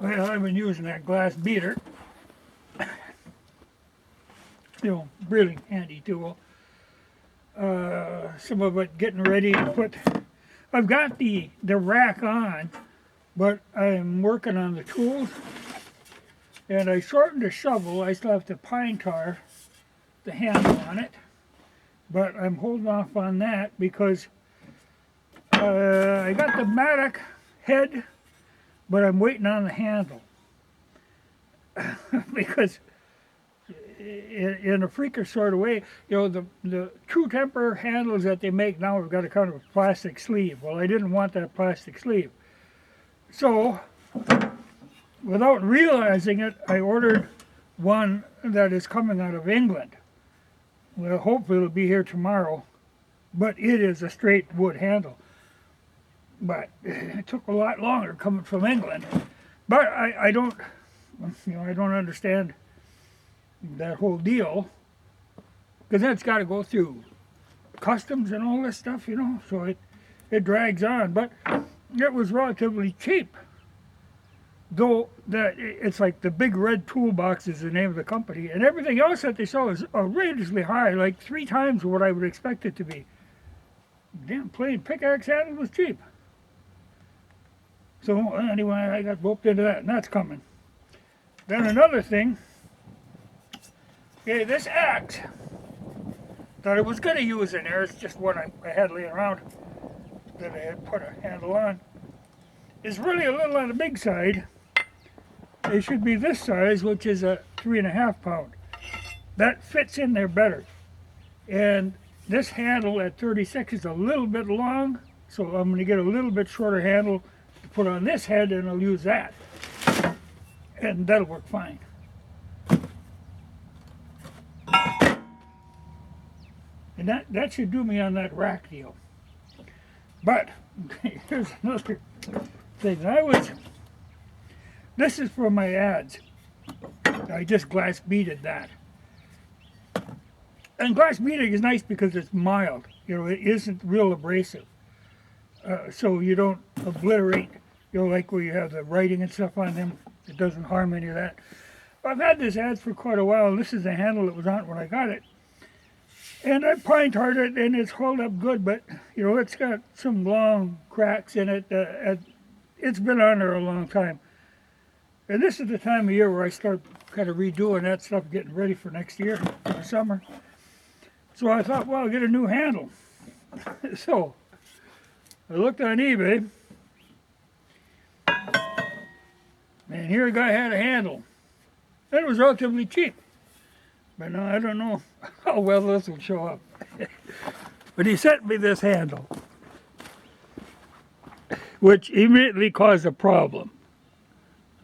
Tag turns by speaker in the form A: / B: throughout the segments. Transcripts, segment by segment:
A: Well, I've been using that glass beater. Really handy tool. Some of it getting ready to put. I've got the rack on, but I'm working on the tools. And I shortened the shovel. I still have to pine tar the handle on it. But I'm holding off on that because I got the mattock head, but I'm waiting on the handle. Because in a freakish sort of way, the True Temper handles that they make now have got a kind of a plastic sleeve. Well, I didn't want that plastic sleeve. So, without realizing it, I ordered one that is coming out of England. Well, hopefully it'll be here tomorrow, but it is a straight wood handle. But it took a lot longer coming from England. But I don't understand that whole deal, because that's got to go through customs and all this stuff, so it drags on. But it was relatively cheap, though that it's like the Big Red Toolbox is the name of the company, and everything else that they sell is outrageously high, like 3 times what I would expect it to be. Damn plain pickaxe handle was cheap. So anyway, I got roped into that, and that's coming. Then another thing, okay, this axe that I was going to use in there, it's just one I had laying around that I had put a handle on, is really a little on the big side. It should be this size, which is a 3.5 pound. That fits in there better. And this handle at 36 is a little bit long, so I'm going to get a little bit shorter handle to put on this head, and I'll use that. And that'll work fine. And that should do me on that rack deal. But here's another thing. This is for my ads. I just glass beaded that. And glass beading is nice because it's mild. It isn't real abrasive. So you don't obliterate, like where you have the writing and stuff on them. It doesn't harm any of that. I've had this ads for quite a while, and this is the handle that was on it when I got it. And I pine tarred it, and it's held up good, but, it's got some long cracks in it. It's been on there a long time. And this is the time of year where I start kind of redoing that stuff, getting ready for next year, for the summer. So I thought, well, I'll get a new handle. So I looked on eBay, and here a guy had a handle. It was relatively cheap. But no, I don't know how well this will show up. But he sent me this handle, which immediately caused a problem.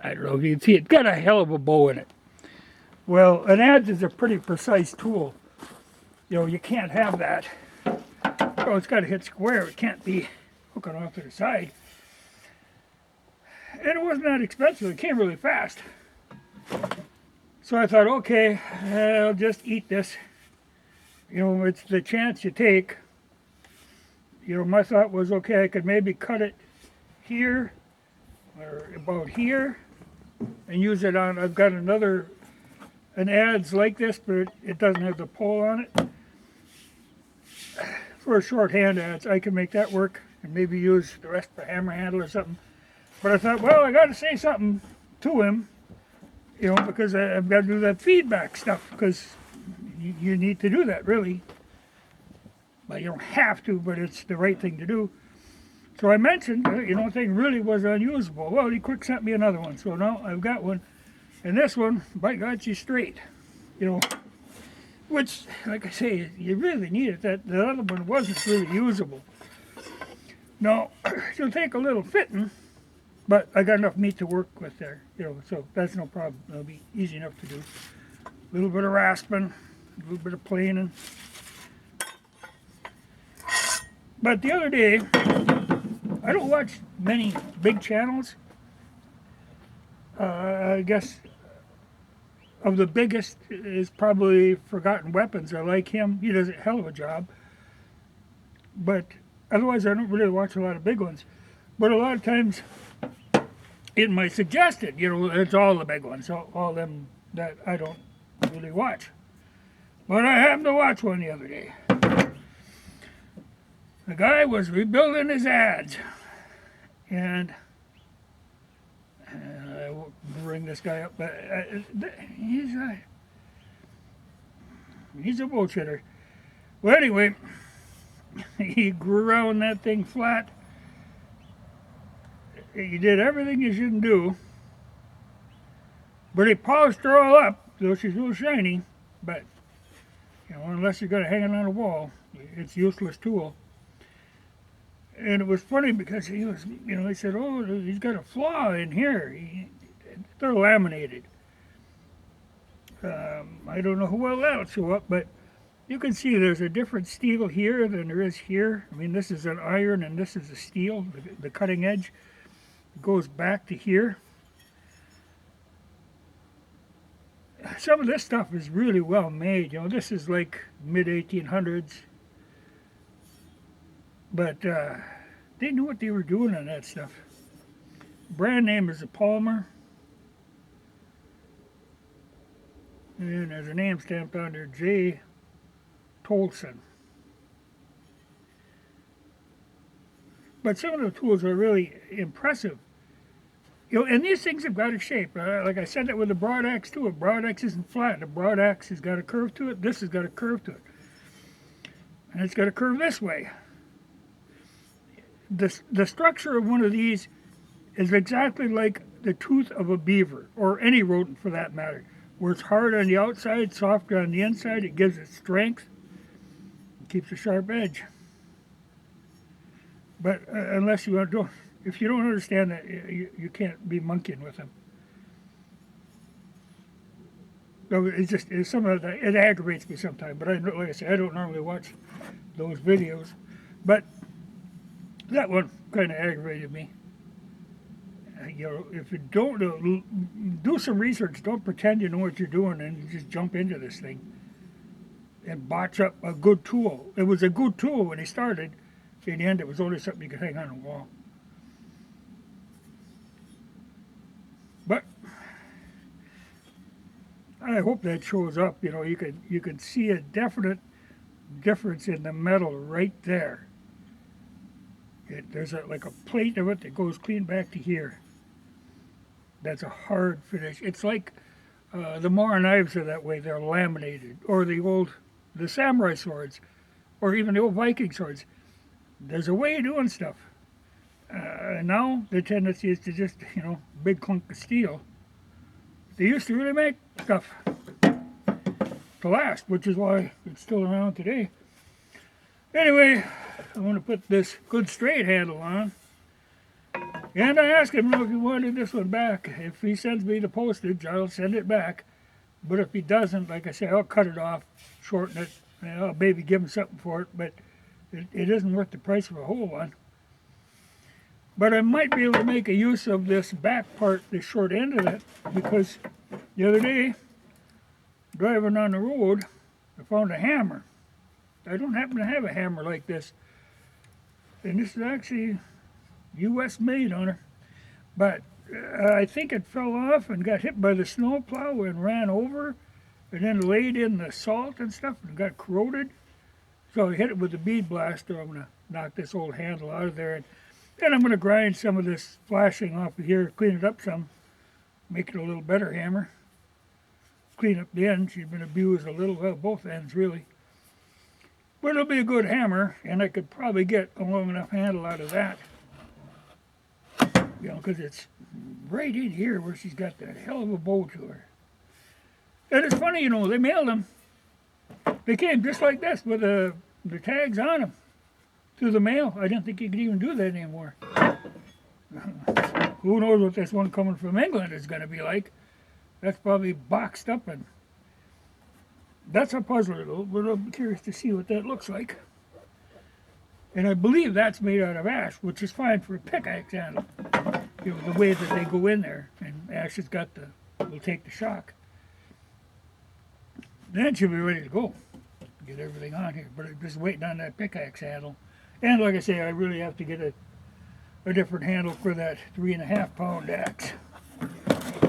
A: I don't know if you can see it. It's got a hell of a bow in it. Well, an adze is a pretty precise tool. You can't have that. Oh, it's got to hit square. It can't be hooking off to the side. And it wasn't that expensive. It came really fast. So I thought, okay, I'll just eat this. It's the chance you take. My thought was, okay, I could maybe cut it here or about here and use it on. I've got an adze like this, but it doesn't have the pole on it. For a shorthand adze, I can make that work and maybe use the rest for hammer handle or something. But I thought, well, I got to say something to him. Because I've got to do that feedback stuff, because you need to do that, really. Well, you don't have to, but it's the right thing to do. So I mentioned, the thing really was unusable. Well, he quick sent me another one, so now I've got one. And this one, by God, she's straight. Which, like I say, you really need it. The other one wasn't really usable. Now, it'll take a little fitting, but I got enough meat to work with there, so that's no problem. It'll be easy enough to do. A little bit of rasping, a little bit of planing. But the other day, I don't watch many big channels. I guess of the biggest is probably Forgotten Weapons. I like him. He does a hell of a job. But otherwise, I don't really watch a lot of big ones. But a lot of times, in my suggested, it's all the big ones, all them that I don't really watch. But I happened to watch one the other day. The guy was rebuilding his ads, and I won't bring this guy up, but he's a bullshitter. Well, anyway, he grew around that thing flat. He did everything you shouldn't do, but he polished her all up, though she's real shiny. But unless you're going to hang it on a wall, it's a useless tool. And it was funny because he was, he said, "Oh, he's got a flaw in here. They're laminated." I don't know how well that'll show up, but you can see there's a different steel here than there is here. I mean, this is an iron and this is a steel. The cutting edge goes back to here. Some of this stuff is really well made. This is like mid-1800s. But they knew what they were doing on that stuff. Brand name is a Palmer. And there's a name stamp on there, J. Tolson. But some of the tools are really impressive. And these things have got a shape. Like I said that with the broad axe too. A broad axe isn't flat. A broad axe has got a curve to it. This has got a curve to it. And it's got a curve this way. The structure of one of these is exactly like the tooth of a beaver, or any rodent for that matter, where it's hard on the outside, soft on the inside. It gives it strength, it keeps a sharp edge. But unless you don't, if you don't understand that, you can't be monkeying with them. So it aggravates me sometimes. But like I say, I don't normally watch those videos, but that one kind of aggravated me. If you don't do some research, don't pretend you know what you're doing and you just jump into this thing and botch up a good tool. It was a good tool when he started. In the end, it was only something you could hang on a wall. But I hope that shows up. You can see a definite difference in the metal right there. There's like a plate of it that goes clean back to here. That's a hard finish. It's like the Mora knives are that way. They're laminated. Or the samurai swords, or even the old Viking swords. There's a way of doing stuff. Now the tendency is to just, big clunk of steel. They used to really make stuff to last, which is why it's still around today. Anyway, I'm going to put this good straight handle on. And I asked him if he wanted this one back. If he sends me the postage, I'll send it back. But if he doesn't, like I say, I'll cut it off, shorten it, and I'll maybe give him something for it. But it isn't worth the price of a whole one. But I might be able to make a use of this back part, the short end of it, because the other day, driving on the road, I found a hammer. I don't happen to have a hammer like this. And this is actually U.S. made on her. But I think it fell off and got hit by the snowplow and ran over, and then laid in the salt and stuff and got corroded. So I hit it with a bead blaster. I'm going to knock this old handle out of there. And then I'm going to grind some of this flashing off of here, clean it up some, make it a little better hammer. Clean up the end. She's been abused a little, well, both ends really. But it'll be a good hammer, and I could probably get a long enough handle out of that. Because it's right in here where she's got that hell of a bow to her. And it's funny, they mailed them. They came just like this with the tags on them through the mail. I didn't think you could even do that anymore. Who knows what this one coming from England is going to be like. That's probably boxed up, and that's a puzzler though, but I'm curious to see what that looks like. And I believe that's made out of ash, which is fine for a pickaxe handle. The way that they go in there, and ash has got will take the shock. Then she'll be ready to go. Get everything on here, but I'm just waiting on that pickaxe handle. And like I say, I really have to get a different handle for that 3.5 pound axe.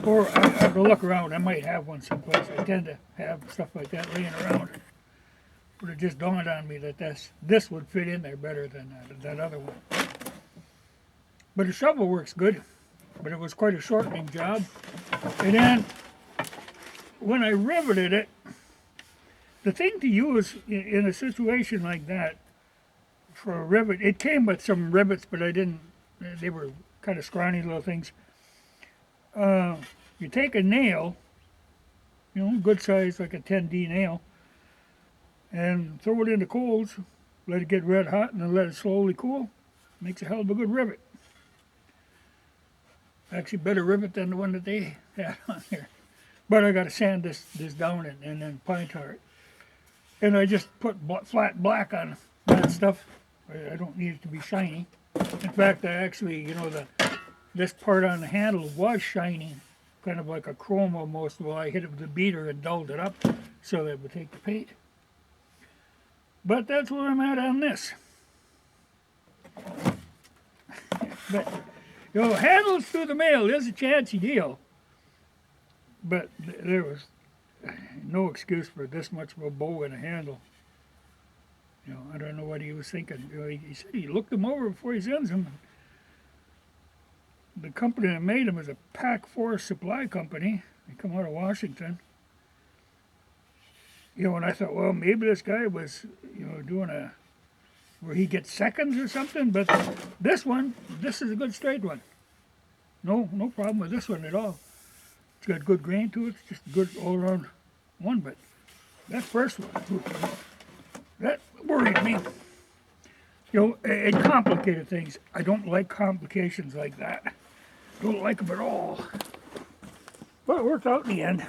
A: Or I have to look around. I might have one someplace. I tend to have stuff like that laying around. But it just dawned on me that this would fit in there better than that other one. But the shovel works good. But it was quite a shortening job. And then when I riveted it, the thing to use in a situation like that for a rivet, it came with some rivets, but I didn't, they were kind of scrawny little things. You take a nail, good size, like a 10D nail, and throw it in the coals, let it get red hot, and then let it slowly cool. Makes a hell of a good rivet. Actually, better rivet than the one that they had on there. But I got to sand this down and then pine tar it. And I just put flat black on that stuff. I don't need it to be shiny. In fact, I actually, this part on the handle was shiny, kind of like a chrome almost. Well, I hit it with the beater and dulled it up so that it would take the paint. But that's where I'm at on this. But, handles through the mail is a chancy deal. But there was no excuse for this much of a bow and a handle. I don't know what he was thinking. He said he looked them over before he sends them. The company that made them is a Pack Force Supply Company. They come out of Washington. And I thought, well, maybe this guy was, doing where he gets seconds or something. But this is a good straight one. No problem with this one at all. It's got good grain to it. It's just a good all-around one. But that first one, that worried me. It complicated things. I don't like complications like that. Don't like them at all. But it worked out in the end.